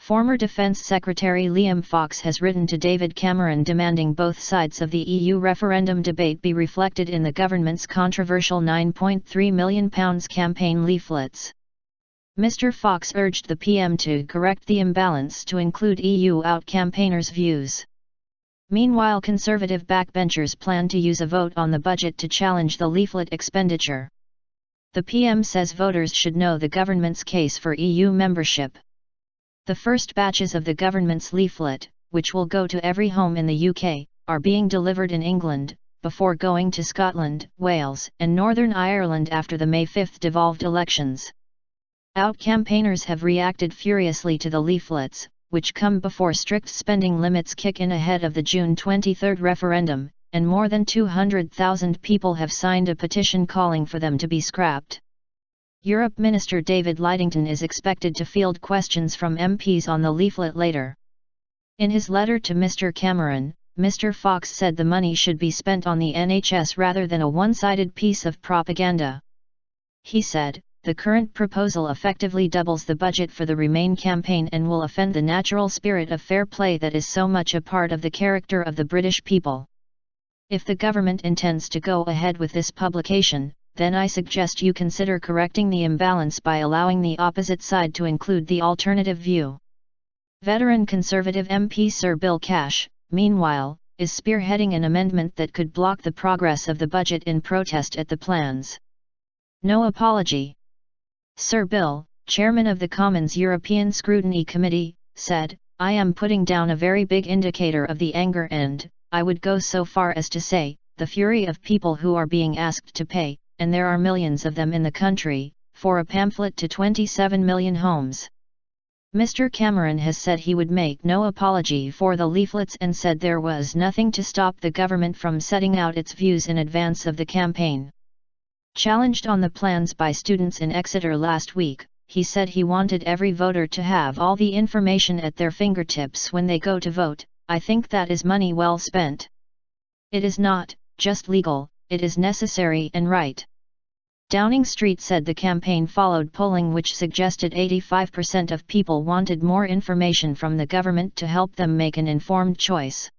Former Defence Secretary Liam Fox has written to David Cameron demanding both sides of the EU referendum debate be reflected in the government's controversial £9.3 million campaign leaflets. Mr. Fox urged the PM to correct the imbalance to include EU out campaigners' views. Meanwhile, Conservative backbenchers plan to use a vote on the budget to challenge the leaflet expenditure. The PM says voters should know the government's case for EU membership. The first batches of the government's leaflet, which will go to every home in the UK, are being delivered in England, before going to Scotland, Wales, and Northern Ireland after the May 5 devolved elections. Out campaigners have reacted furiously to the leaflets, which come before strict spending limits kick in ahead of the June 23 referendum, and more than 200,000 people have signed a petition calling for them to be scrapped. Europe Minister David Lidington is expected to field questions from MPs on the leaflet later. In his letter to Mr. Cameron, Mr. Fox said the money should be spent on the NHS rather than a one-sided piece of propaganda. He said, "The current proposal effectively doubles the budget for the Remain campaign and will offend the natural spirit of fair play that is so much a part of the character of the British people. If the government intends to go ahead with this publication, then I suggest you consider correcting the imbalance by allowing the opposite side to include the alternative view." Veteran Conservative MP Sir Bill Cash, meanwhile, is spearheading an amendment that could block the progress of the budget in protest at the plan's "no apology." Sir Bill, chairman of the Commons European Scrutiny Committee, said, "I am putting down a very big indicator of the anger and, I would go so far as to say, the fury of people who are being asked to pay, and there are millions of them in the country, for a pamphlet to 27 million homes." Mr. Cameron has said he would make no apology for the leaflets and said there was nothing to stop the government from setting out its views in advance of the campaign. Challenged on the plans by students in Exeter last week, he said he wanted every voter to have all the information at their fingertips when they go to vote. "I think that is money well spent. It is not just legal, it is necessary and right." Downing Street said the campaign followed polling which suggested 85% of people wanted more information from the government to help them make an informed choice.